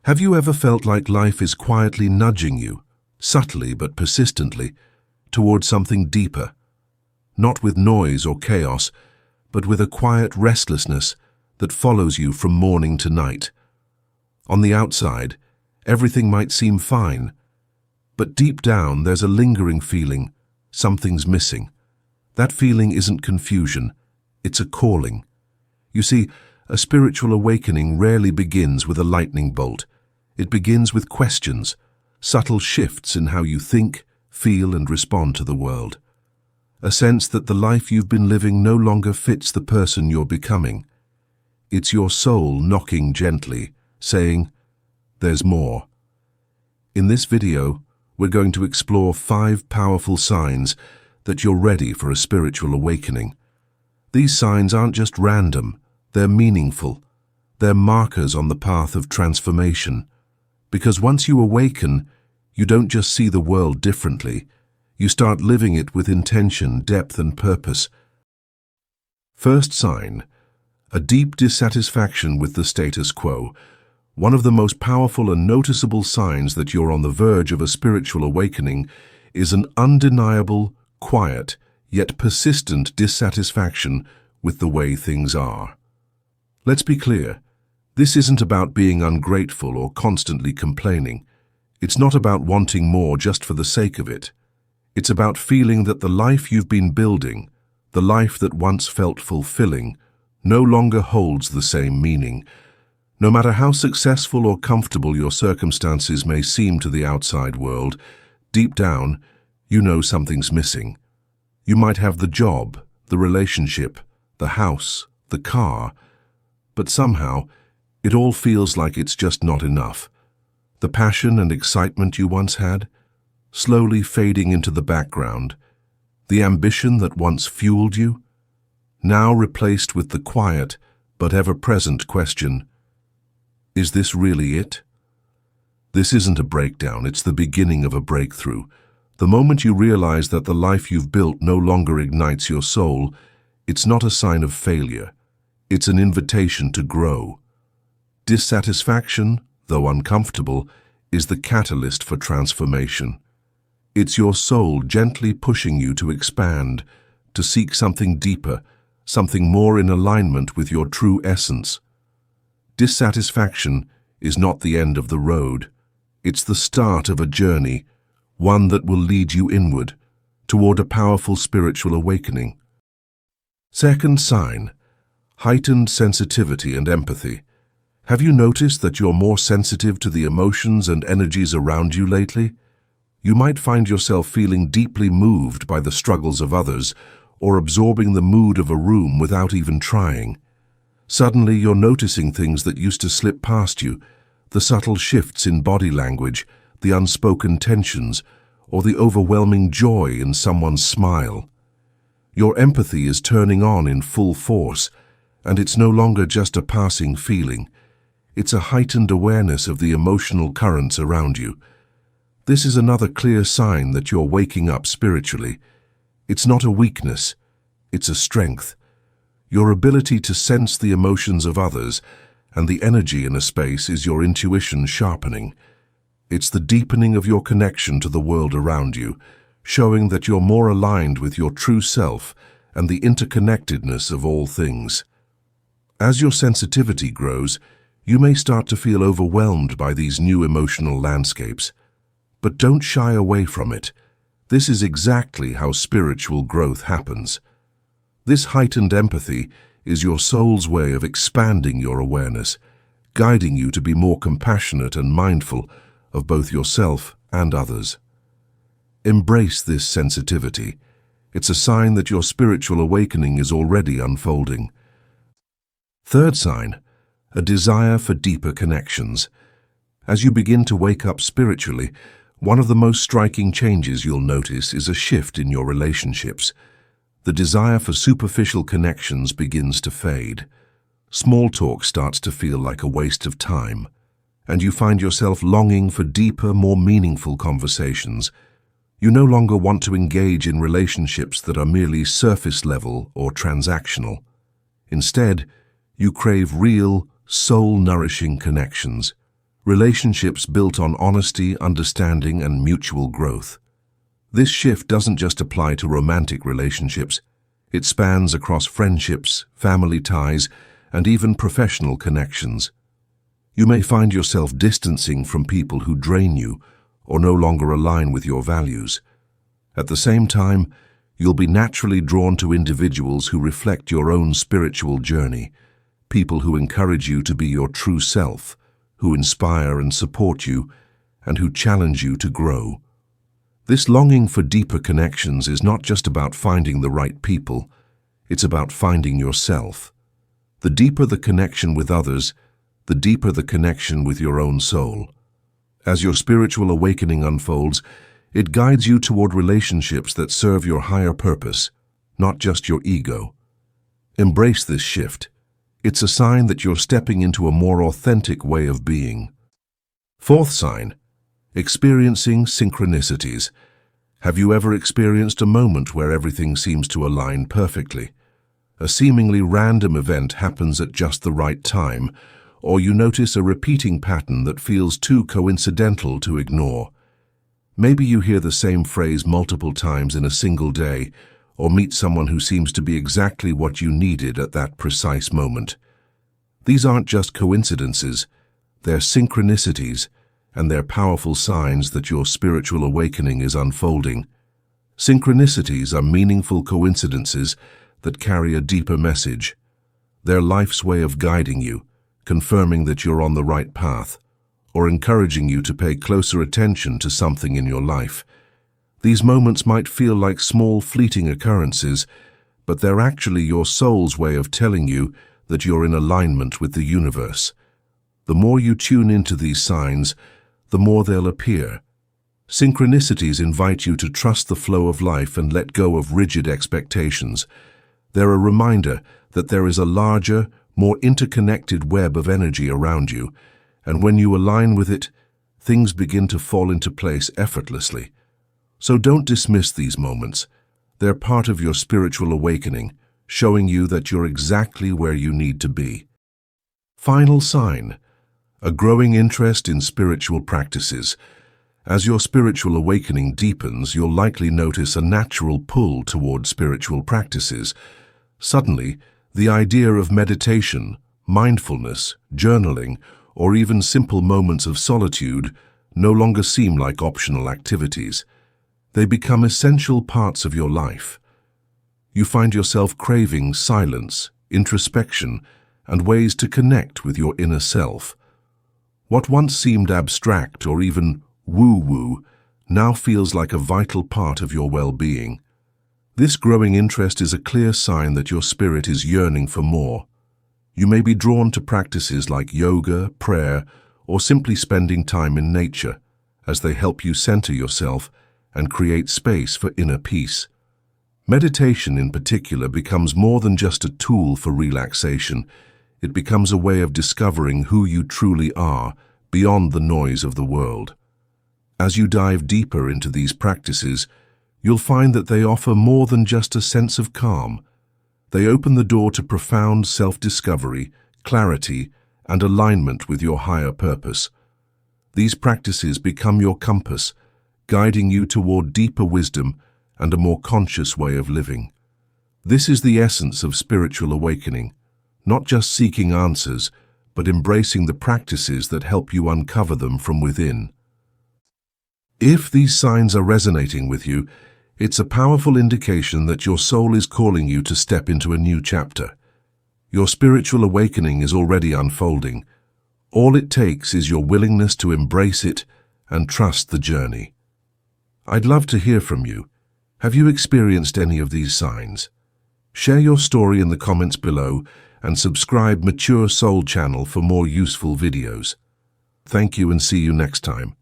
Have you ever felt like life is quietly nudging you, subtly but persistently, towards something deeper? Not with noise or chaos, but with a quiet restlessness that follows you from morning to night. On the outside, everything might seem fine, but deep down there's a lingering feeling something's missing. That feeling isn't confusion, it's a calling. You see, a spiritual awakening rarely begins with a lightning bolt. It begins with questions, subtle shifts in how you think, feel, and respond to the world. A sense that the life you've been living no longer fits the person you're becoming. It's your soul knocking gently, saying, "There's more." In this video, we're going to explore 5 powerful signs that you're ready for a spiritual awakening. These signs aren't just random, they're meaningful. They're markers on the path of transformation. Because once you awaken, you don't just see the world differently, you start living it with intention, depth, and purpose. First sign, a deep dissatisfaction with the status quo. One of the most powerful and noticeable signs that you're on the verge of a spiritual awakening is an undeniable, quiet, yet persistent dissatisfaction with the way things are. Let's be clear, this isn't about being ungrateful or constantly complaining. It's not about wanting more just for the sake of it. It's about feeling that the life you've been building, the life that once felt fulfilling, no longer holds the same meaning. No matter how successful or comfortable your circumstances may seem to the outside world, deep down, you know something's missing. You might have the job, the relationship, the house, the car, but somehow, it all feels like it's just not enough. The passion and excitement you once had, slowly fading into the background. The ambition that once fueled you, now replaced with the quiet but ever-present question, is this really it? This isn't a breakdown, it's the beginning of a breakthrough. The moment you realize that the life you've built no longer ignites your soul, it's not a sign of failure. It's an invitation to grow. Dissatisfaction, though uncomfortable, is the catalyst for transformation. It's your soul gently pushing you to expand, to seek something deeper, something more in alignment with your true essence. Dissatisfaction is not the end of the road. It's the start of a journey, one that will lead you inward, toward a powerful spiritual awakening. Second sign, heightened sensitivity and empathy. Have you noticed that you're more sensitive to the emotions and energies around you lately? You might find yourself feeling deeply moved by the struggles of others, or absorbing the mood of a room without even trying. Suddenly you're noticing things that used to slip past you, the subtle shifts in body language, the unspoken tensions, or the overwhelming joy in someone's smile. Your empathy is turning on in full force, and it's no longer just a passing feeling. It's a heightened awareness of the emotional currents around you. This is another clear sign that you're waking up spiritually. It's not a weakness, it's a strength. Your ability to sense the emotions of others and the energy in a space is your intuition sharpening. It's the deepening of your connection to the world around you, showing that you're more aligned with your true self and the interconnectedness of all things. As your sensitivity grows, you may start to feel overwhelmed by these new emotional landscapes. But don't shy away from it. This is exactly how spiritual growth happens. This heightened empathy is your soul's way of expanding your awareness, guiding you to be more compassionate and mindful of both yourself and others. Embrace this sensitivity. It's a sign that your spiritual awakening is already unfolding. Third sign, a desire for deeper connections. As you begin to wake up spiritually, one of the most striking changes you'll notice is a shift in your relationships. The desire for superficial connections begins to fade. Small talk starts to feel like a waste of time, and you find yourself longing for deeper, more meaningful conversations. You no longer want to engage in relationships that are merely surface level or transactional. Instead, you crave real, soul-nourishing connections, Relationships built on honesty, understanding, and mutual growth. This shift doesn't just apply to romantic relationships. It spans across friendships, family ties, and even professional connections. You may find yourself distancing from people who drain you or no longer align with your values. At the same time, you'll be naturally drawn to individuals who reflect your own spiritual journey, people who encourage you to be your true self, who inspire and support you, and who challenge you to grow. This longing for deeper connections is not just about finding the right people, it's about finding yourself. The deeper the connection with others, the deeper the connection with your own soul. As your spiritual awakening unfolds, it guides you toward relationships that serve your higher purpose, not just your ego. Embrace this shift. It's a sign that you're stepping into a more authentic way of being. Fourth sign, experiencing synchronicities. Have you ever experienced a moment where everything seems to align perfectly? A seemingly random event happens at just the right time, or you notice a repeating pattern that feels too coincidental to ignore. Maybe you hear the same phrase multiple times in a single day, or meet someone who seems to be exactly what you needed at that precise moment. These aren't just coincidences, they're synchronicities, and they're powerful signs that your spiritual awakening is unfolding. Synchronicities are meaningful coincidences that carry a deeper message. They're life's way of guiding you, confirming that you're on the right path, or encouraging you to pay closer attention to something in your life. These moments might feel like small, fleeting occurrences, but they're actually your soul's way of telling you that you're in alignment with the universe. The more you tune into these signs, the more they'll appear. Synchronicities invite you to trust the flow of life and let go of rigid expectations. They're a reminder that there is a larger, more interconnected web of energy around you, and when you align with it, things begin to fall into place effortlessly. So don't dismiss these moments. They're part of your spiritual awakening, showing you that you're exactly where you need to be. Final sign, a growing interest in spiritual practices. As your spiritual awakening deepens, you'll likely notice a natural pull toward spiritual practices. Suddenly, the idea of meditation, mindfulness, journaling, or even simple moments of solitude no longer seem like optional activities. They become essential parts of your life. You find yourself craving silence, introspection, and ways to connect with your inner self. What once seemed abstract or even woo-woo now feels like a vital part of your well-being. This growing interest is a clear sign that your spirit is yearning for more. You may be drawn to practices like yoga, prayer, or simply spending time in nature, as they help you center yourself and create space for inner peace. Meditation in particular becomes more than just a tool for relaxation. It becomes a way of discovering who you truly are beyond the noise of the world. As you dive deeper into these practices, you'll find that they offer more than just a sense of calm. They open the door to profound self-discovery, clarity, and alignment with your higher purpose. These practices become your compass, guiding you toward deeper wisdom and a more conscious way of living. This is the essence of spiritual awakening, not just seeking answers, but embracing the practices that help you uncover them from within. If these signs are resonating with you, it's a powerful indication that your soul is calling you to step into a new chapter. Your spiritual awakening is already unfolding. All it takes is your willingness to embrace it and trust the journey. I'd love to hear from you. Have you experienced any of these signs? Share your story in the comments below and subscribe Mature Soul channel for more useful videos. Thank you and see you next time.